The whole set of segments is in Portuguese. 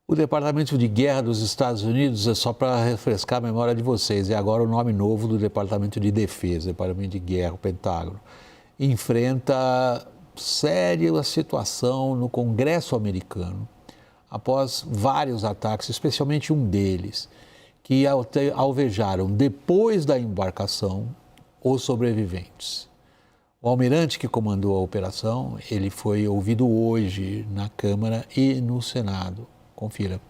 O Departamento de Guerra dos Estados Unidos, é só para refrescar a memória de vocês, é agora o nome novo do Departamento de Defesa, Departamento de Guerra, o Pentágono, enfrenta séria situação no Congresso americano, após vários ataques, especialmente um deles, que alvejaram, depois da embarcação, os sobreviventes. O almirante que comandou a operação, ele foi ouvido hoje na Câmara e no Senado. Confira.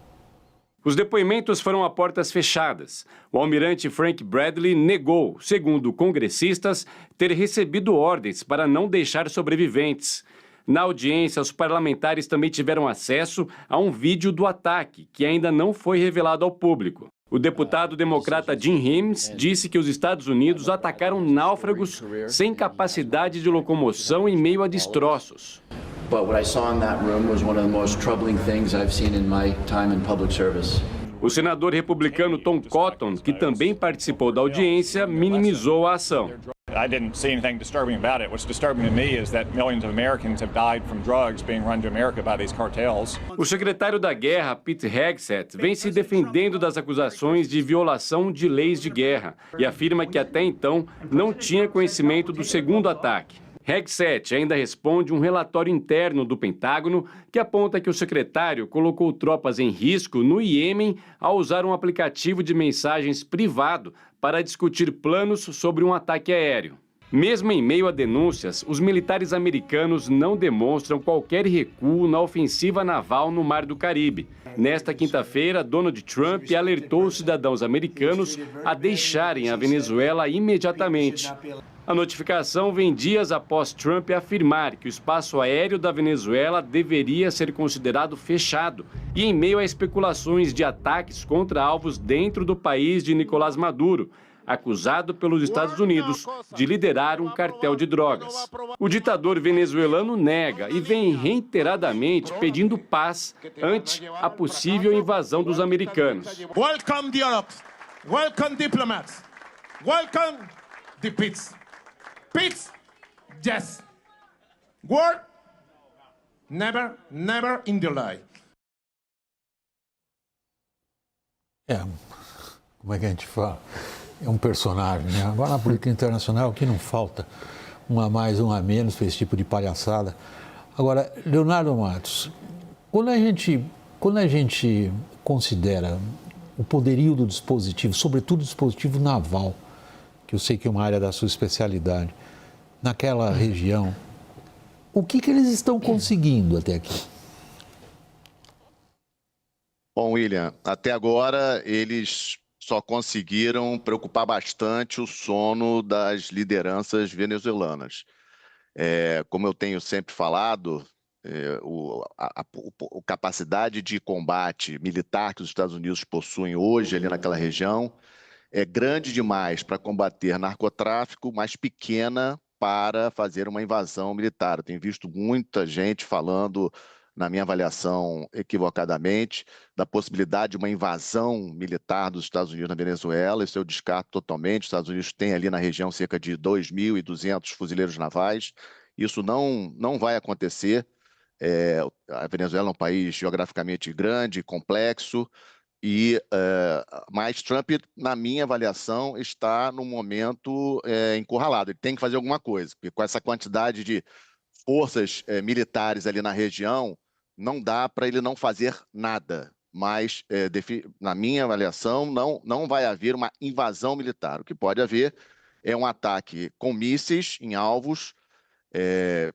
Os depoimentos foram a portas fechadas. O almirante Frank Bradley negou, segundo congressistas, ter recebido ordens para não deixar sobreviventes. Na audiência, os parlamentares também tiveram acesso a um vídeo do ataque, que ainda não foi revelado ao público. O deputado democrata Jim Himes disse que os Estados Unidos atacaram náufragos sem capacidade de locomoção em meio a destroços. But what I saw in that room was one of the most troubling things I've seen in my time in public service. O senador republicano Tom Cotton, que também participou da audiência, minimizou a ação. I didn't see anything disturbing about it. What's disturbing to me is that millions of Americans have died from drugs being run to America by these cartels. O secretário da Guerra, Pete Hegseth, vem se defendendo das acusações de violação de leis de guerra e afirma que até então não tinha conhecimento do segundo ataque. Hegseth ainda responde um relatório interno do Pentágono que aponta que o secretário colocou tropas em risco no Iêmen ao usar um aplicativo de mensagens privado para discutir planos sobre um ataque aéreo. Mesmo em meio a denúncias, os militares americanos não demonstram qualquer recuo na ofensiva naval no Mar do Caribe. Nesta quinta-feira, Donald Trump alertou os cidadãos americanos a deixarem a Venezuela imediatamente. A notificação vem dias após Trump afirmar que o espaço aéreo da Venezuela deveria ser considerado fechado e em meio a especulações de ataques contra alvos dentro do país de Nicolás Maduro, acusado pelos Estados Unidos de liderar um cartel de drogas. O ditador venezuelano nega e vem reiteradamente pedindo paz ante a possível invasão dos americanos. Welcome the Arabs. Welcome diplomats. Welcome the peace. Peace, yes. War, never, never in the life. Como é que a gente fala? É um personagem, né? Agora na política internacional, o que não falta? Um a mais, um a menos, para esse tipo de palhaçada. Agora, Leonardo Matos, quando a gente considera o poderio do dispositivo, sobretudo o dispositivo naval, que eu sei que é uma área da sua especialidade, naquela região, o que eles estão conseguindo até aqui? Bom, William, até agora eles só conseguiram preocupar bastante o sono das lideranças venezuelanas. Como eu tenho sempre falado, a capacidade de combate militar que os Estados Unidos possuem hoje ali naquela região é grande demais para combater narcotráfico, mas pequena para fazer uma invasão militar. Eu tenho visto muita gente falando, na minha avaliação, equivocadamente, da possibilidade de uma invasão militar dos Estados Unidos na Venezuela. Isso eu descarto totalmente. Os Estados Unidos têm ali na região cerca de 2.200 fuzileiros navais. Isso não vai acontecer. A Venezuela é um país geograficamente grande, complexo, mas Trump, na minha avaliação, está no momento encurralado. Ele tem que fazer alguma coisa, porque com essa quantidade de forças militares ali na região, não dá para ele não fazer nada. Mas, na minha avaliação, não vai haver uma invasão militar. O que pode haver é um ataque com mísseis em alvos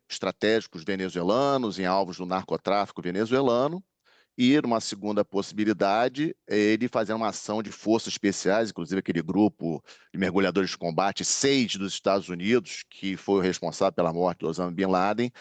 estratégicos venezuelanos, em alvos do narcotráfico venezuelano, e uma segunda possibilidade é ele fazer uma ação de forças especiais, inclusive aquele grupo de mergulhadores de combate, 6 dos Estados Unidos, que foi o responsável pela morte de Osama Bin Laden.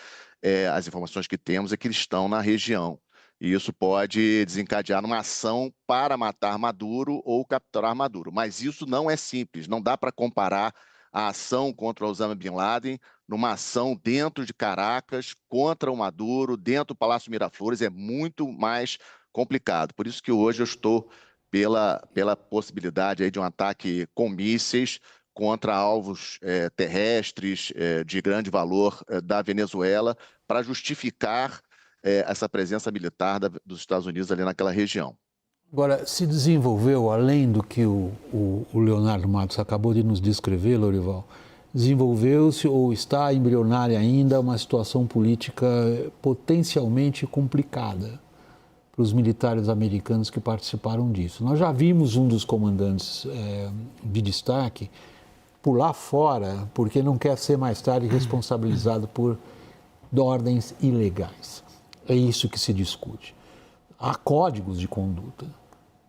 As informações que temos é que eles estão na região. E isso pode desencadear uma ação para matar Maduro ou capturar Maduro. Mas isso não é simples, não dá para comparar a ação contra Osama Bin Laden numa ação dentro de Caracas, contra o Maduro, dentro do Palácio Miraflores, é muito mais complicado. Por isso que hoje eu estou pela possibilidade aí de um ataque com mísseis contra alvos terrestres de grande valor da Venezuela, para justificar essa presença militar dos Estados Unidos ali naquela região. Agora, se desenvolveu, além do que o Leonardo Matos acabou de nos descrever, Lorival, desenvolveu-se ou está embrionária ainda uma situação política potencialmente complicada para os militares americanos que participaram disso. Nós já vimos um dos comandantes de destaque pular fora porque não quer ser mais tarde responsabilizado por ordens ilegais. É isso que se discute. Há códigos de conduta.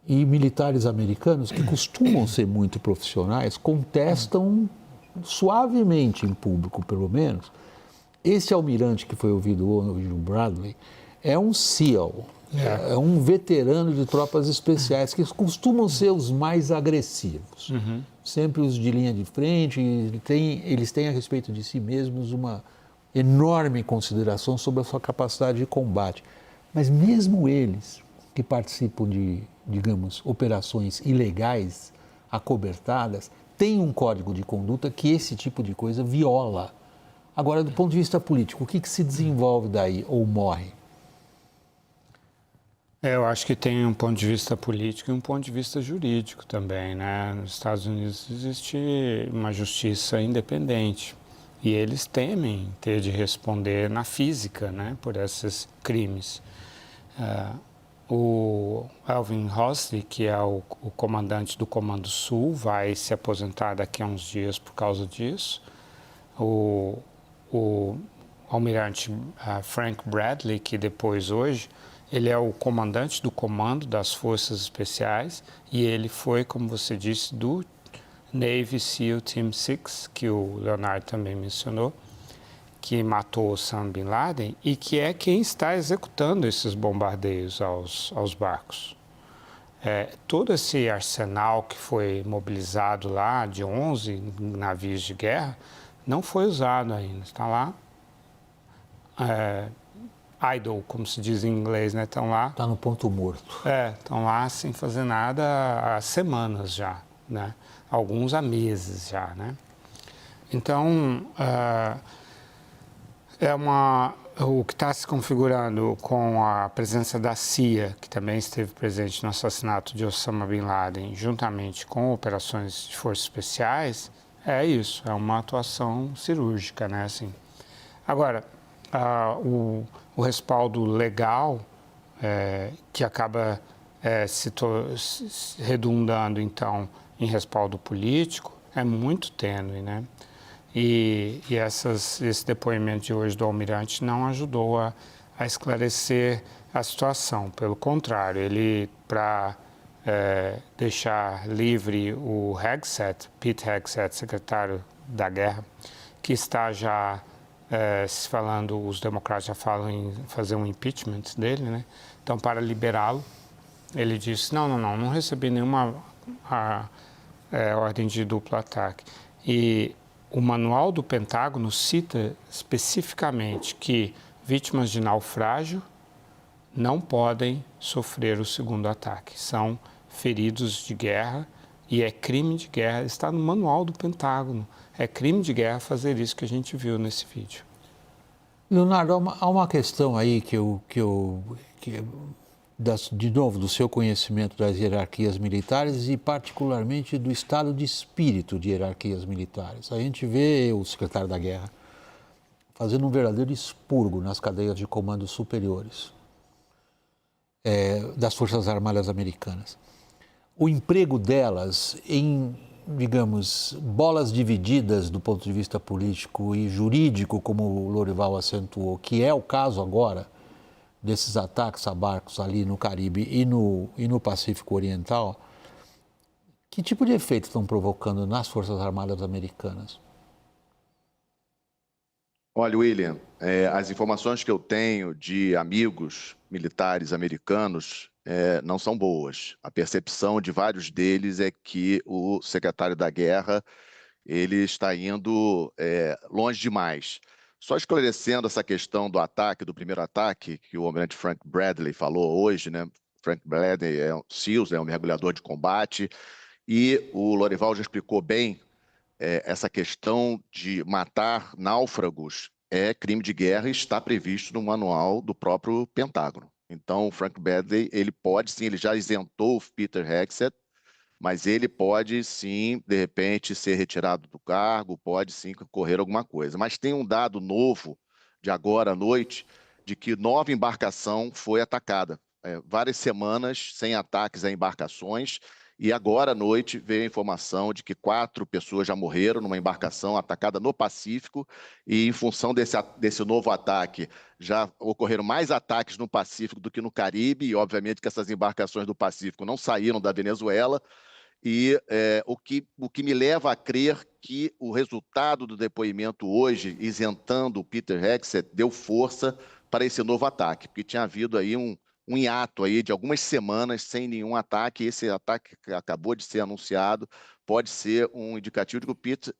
E militares americanos, que costumam ser muito profissionais, contestam suavemente em público, pelo menos. Esse almirante que foi ouvido hoje, o Bradley, é um SEAL, é um veterano de tropas especiais, que costumam ser os mais agressivos. Sempre os de linha de frente, eles têm a respeito de si mesmos uma enorme consideração sobre a sua capacidade de combate. Mas mesmo eles que participam de, digamos, operações ilegais, acobertadas, têm um código de conduta que esse tipo de coisa viola. Agora, do ponto de vista político, o que se desenvolve daí ou morre? Eu acho que tem um ponto de vista político e um ponto de vista jurídico também, né? Nos Estados Unidos existe uma justiça independente e eles temem ter de responder na física, né, por esses crimes. O Alvin Hosley, que é o comandante do Comando Sul, vai se aposentar daqui a uns dias por causa disso. O almirante Frank Bradley, que depois hoje, ele é o comandante do comando das Forças Especiais e ele foi, como você disse, do Navy SEAL Team 6, que o Leonardo também mencionou, que matou Osama Bin Laden e que é quem está executando esses bombardeios aos barcos. Todo esse arsenal que foi mobilizado lá, de 11 navios de guerra, não foi usado ainda. Está lá, idle, como se diz em inglês, né? Estão lá. Está no ponto morto. Estão lá sem fazer nada há semanas já, né? Alguns há meses já, né? Então, o que está se configurando com a presença da CIA, que também esteve presente no assassinato de Osama Bin Laden, juntamente com operações de forças especiais, é isso, é uma atuação cirúrgica, né? Assim. Agora, o respaldo legal, que acaba se redundando, então, em respaldo político, é muito tênue, né? E esse depoimento de hoje do almirante não ajudou a esclarecer a situação. Pelo contrário, ele, para deixar livre o Hegseth, Pete Hegseth, secretário da guerra, que está já se falando, os democratas já falam em fazer um impeachment dele, né? Então, para liberá-lo, ele disse, não recebi nenhuma ordem de duplo ataque. E o manual do Pentágono cita especificamente que vítimas de naufrágio não podem sofrer o segundo ataque. São feridos de guerra e é crime de guerra. Está no manual do Pentágono. É crime de guerra fazer isso que a gente viu nesse vídeo. Leonardo, há uma questão aí de novo, do seu conhecimento das hierarquias militares e particularmente do estado de espírito de hierarquias militares. A gente vê o secretário da guerra fazendo um verdadeiro expurgo nas cadeias de comandos superiores das Forças Armadas Americanas. O emprego delas em, digamos, bolas divididas do ponto de vista político e jurídico, como o Lorival acentuou, que é o caso agora desses ataques a barcos ali no Caribe e no Pacífico Oriental, que tipo de efeito estão provocando nas Forças Armadas Americanas? Olha, William, as informações que eu tenho de amigos militares americanos não são boas. A percepção de vários deles é que o secretário da guerra ele está indo longe demais. Só esclarecendo essa questão do ataque, do primeiro ataque, que o almirante Frank Bradley falou hoje, né? Frank Bradley é um SEAL, é um mergulhador de combate, e o Lorival já explicou bem essa questão de matar náufragos é crime de guerra e está previsto no manual do próprio Pentágono. Então, o Frank Bradley, ele pode sim, ele já isentou o Peter Hegseth, mas ele pode sim, de repente, ser retirado do cargo, pode sim ocorrer alguma coisa. Mas tem um dado novo de agora à noite, de que nova embarcação foi atacada. Várias semanas sem ataques a embarcações, e agora à noite veio a informação de que 4 pessoas já morreram numa embarcação atacada no Pacífico, e em função desse novo ataque, já ocorreram mais ataques no Pacífico do que no Caribe, e obviamente que essas embarcações do Pacífico não saíram da Venezuela, e o que me leva a crer que o resultado do depoimento hoje, isentando o Peter Hegseth, deu força para esse novo ataque, porque tinha havido aí um hiato aí de algumas semanas sem nenhum ataque, e esse ataque que acabou de ser anunciado pode ser um indicativo de que o Peter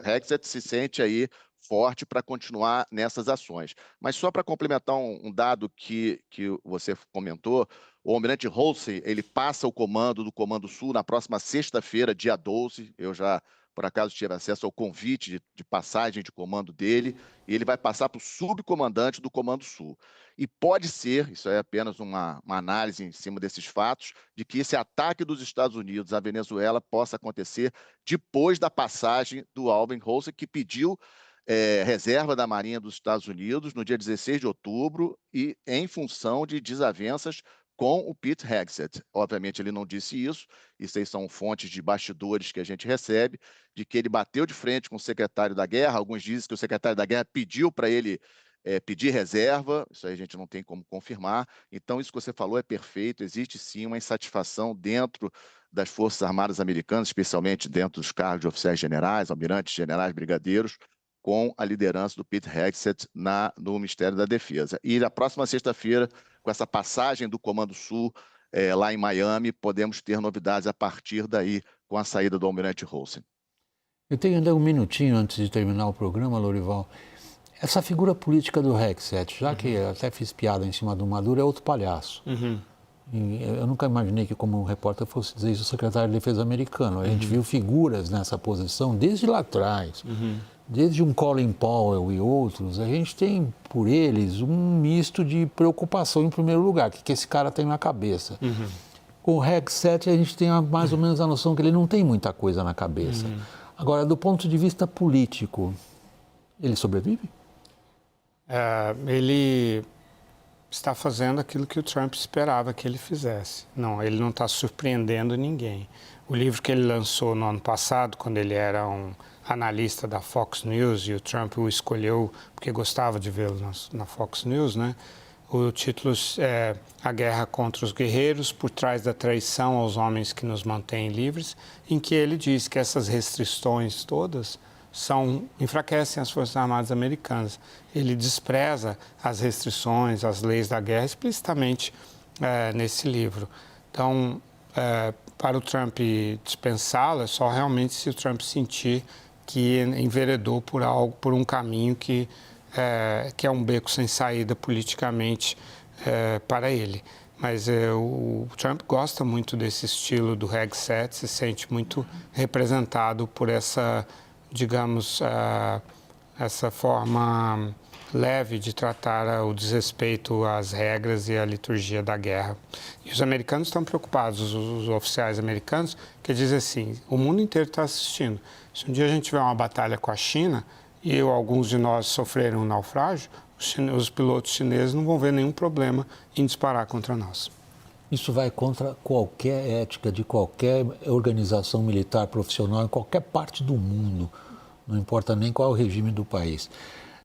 Hegseth se sente aí forte para continuar nessas ações. Mas só para complementar um dado que você comentou, o almirante Halsey, ele passa o comando do Comando Sul na próxima sexta-feira, dia 12. Eu já, por acaso, tive acesso ao convite de passagem de comando dele, e ele vai passar para o subcomandante do Comando Sul. E pode ser, isso é apenas uma análise em cima desses fatos, de que esse ataque dos Estados Unidos à Venezuela possa acontecer depois da passagem do Alvin Halsey, que pediu reserva da Marinha dos Estados Unidos no dia 16 de outubro, e em função de desavenças com o Pete Hegseth. Obviamente ele não disse isso aí são fontes de bastidores que a gente recebe, de que ele bateu de frente com o secretário da Guerra. Alguns dizem que o secretário da Guerra pediu para ele pedir reserva, isso aí a gente não tem como confirmar. Então isso que você falou é perfeito, existe sim uma insatisfação dentro das Forças Armadas Americanas, especialmente dentro dos cargos de oficiais generais, almirantes, generais, brigadeiros, com a liderança do Pete Hegseth no Ministério da Defesa. E na próxima sexta-feira, com essa passagem do Comando Sul lá em Miami, podemos ter novidades a partir daí, com a saída do almirante Halsey. Eu tenho ainda um minutinho antes de terminar o programa, Lorival. Essa figura política do Hegseth, já que eu até fiz piada em cima do Maduro, é outro palhaço. Eu nunca imaginei que, como repórter, fosse dizer isso o secretário de Defesa americano. A gente viu figuras nessa posição desde lá atrás. Desde um Colin Powell e outros, a gente tem por eles um misto de preocupação em primeiro lugar, que esse cara tem na cabeça. Com o Hegseth, a gente tem mais ou menos a noção que ele não tem muita coisa na cabeça. Agora, do ponto de vista político, ele sobrevive? Ele está fazendo aquilo que o Trump esperava que ele fizesse. Não, ele não está surpreendendo ninguém. O livro que ele lançou no ano passado, quando ele era um analista da Fox News, e o Trump o escolheu porque gostava de vê-lo na Fox News, né? O título é A Guerra contra os Guerreiros, por trás da traição aos homens que nos mantêm livres, em que ele diz que essas restrições todas enfraquecem as Forças Armadas Americanas. Ele despreza as restrições, as leis da guerra, explicitamente nesse livro. Então, para o Trump dispensá-lo, é só realmente se o Trump sentir que enveredou por um caminho que é um beco sem saída politicamente para ele. Mas o Trump gosta muito desse estilo do Hegseth, se sente muito representado por essa, digamos, essa forma leve de tratar o desrespeito às regras e à liturgia da guerra. E os americanos estão preocupados, os oficiais americanos, que dizem assim, o mundo inteiro está assistindo. Se um dia a gente tiver uma batalha com a China e alguns de nós sofrerem um naufrágio, os pilotos chineses não vão ver nenhum problema em disparar contra nós. Isso vai contra qualquer ética de qualquer organização militar profissional em qualquer parte do mundo. Não importa nem qual é o regime do país.